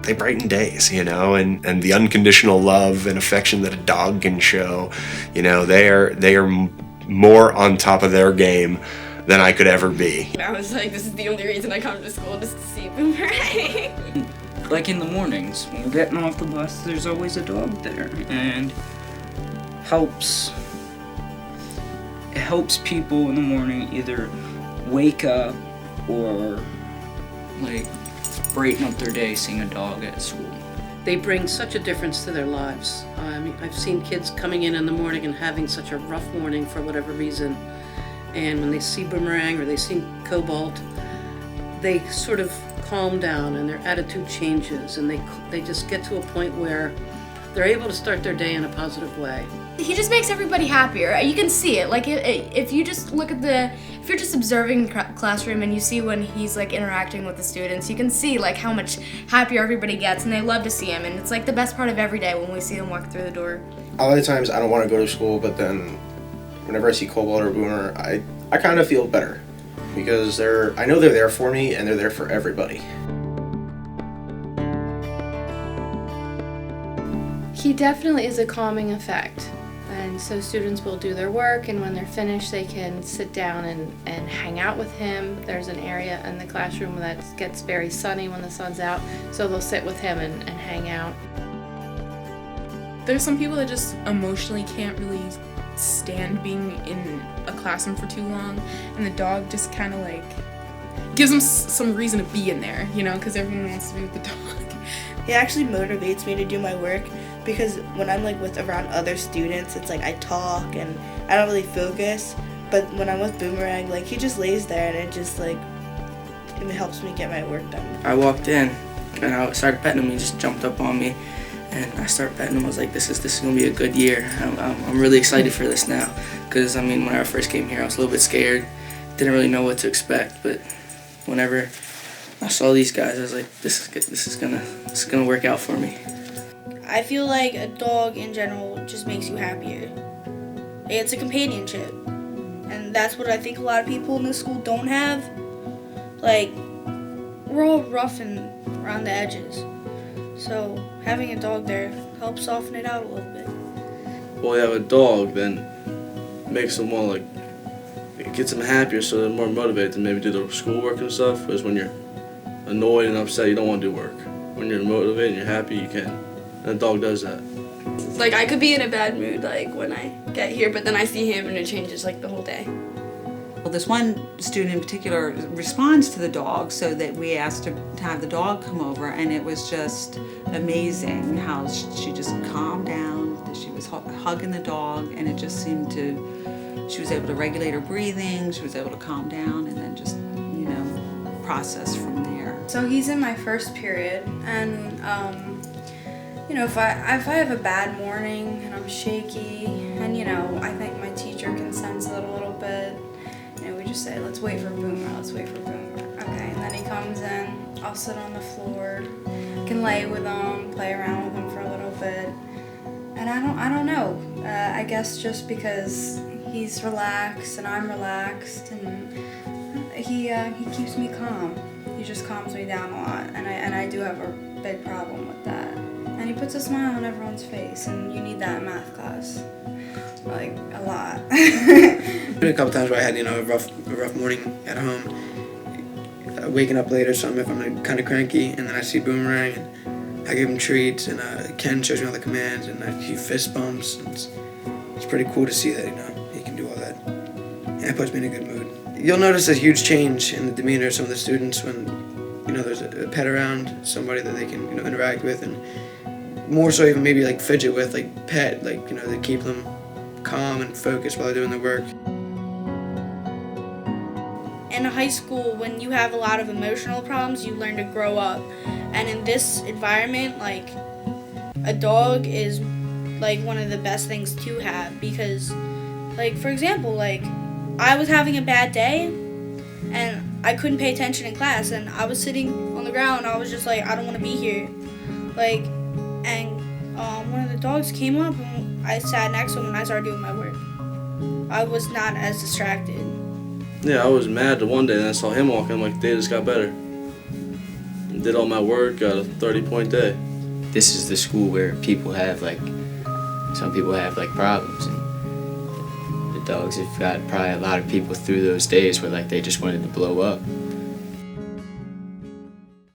they brighten days, and the unconditional love and affection that a dog can show, they are more on top of their game than I could ever be. I was like, this is the only reason I come to school, just to see Boomerang. Like in the mornings, when we're getting off the bus, there's always a dog there, and it helps people in the morning either wake up or like brighten up their day seeing a dog at school. They bring such a difference to their lives. I've seen kids coming in the morning and having such a rough morning for whatever reason, and when they see Boomerang or they see Cobalt, they sort of calm down and their attitude changes, and they just get to a point where they're able to start their day in a positive way. He just makes everybody happier. You can see it. Like if you just look at if you're just observing the classroom and you see when he's like interacting with the students, you can see like how much happier everybody gets, and they love to see him. And it's like the best part of every day when we see him walk through the door. A lot of times I don't want to go to school, but then whenever I see Cobalt or Boomer, I kind of feel better because I know they're there for me and they're there for everybody. He definitely is a calming effect. And so students will do their work, and when they're finished they can sit down and hang out with him. There's an area in the classroom that gets very sunny when the sun's out, so they'll sit with him and hang out. There's some people that just emotionally can't really stand being in a classroom for too long, and the dog just kind of like gives them some reason to be in there, because everyone wants to be with the dog. He actually motivates me to do my work, because when I'm like around other students, it's like I talk and I don't really focus. But when I'm with Boomerang, like he just lays there and it helps me get my work done. I walked in and I started petting him. He just jumped up on me and I started petting him. I was like, this is gonna be a good year. I'm really excited for this now, because when I first came here, I was a little bit scared. Didn't really know what to expect, but whenever I saw these guys, I was like, this is gonna work out for me. I feel like a dog in general just makes you happier. It's a companionship. And that's what I think a lot of people in this school don't have. Like, we're all rough and around the edges. So having a dog there helps soften it out a little bit. Well, you have a dog, then makes them more it gets them happier, so they're more motivated to maybe do their schoolwork and stuff. Because when you're annoyed and upset, you don't want to do work. When you're motivated and you're happy, you can. And a dog does that. Like, I could be in a bad mood, like, when I get here, but then I see him and it changes, like, the whole day. Well, this one student in particular responds to the dog, so that we asked her to have the dog come over, and it was just amazing how she just calmed down, that she was hugging the dog, and it just seemed she was able to regulate her breathing, she was able to calm down, and then just, process from there. So he's in my first period, and if I have a bad morning and I'm shaky, and I think my teacher can sense it a little bit, we just say, let's wait for Boomer. Okay, and then he comes in, I'll sit on the floor, can lay with him, play around with him for a little bit, and I don't know. I guess just because he's relaxed and I'm relaxed, and he keeps me calm. He just calms me down a lot, and I do have a big problem with that. And he puts a smile on everyone's face, and you need that in math class, like, a lot. Been a couple times where I had, a rough morning at home, waking up late or something if I'm kind of cranky, and then I see Boomerang, and I give him treats, and Ken shows me all the commands, and he fist bumps, and it's pretty cool to see that, he can do all that, and it puts me in a good mood. You'll notice a huge change in the demeanor of some of the students when, there's a pet around, somebody that they can, interact with, and more so even maybe like fidget with, like pet, like, they keep them calm and focused while they're doing their work. In high school, when you have a lot of emotional problems, you learn to grow up. And in this environment, like, a dog is like one of the best things to have, because, like, for example, like, I was having a bad day and I couldn't pay attention in class, and I was sitting on the ground, I was just like, I don't want to be here. Like, and one of the dogs came up and I sat next to him and I started doing my work. I was not as distracted. Yeah, I was mad the one day and I saw him walking, I'm like, they just got better. did all my work, got a 30-point day. This is the school where people have some people have problems, and the dogs have got probably a lot of people through those days where they just wanted to blow up.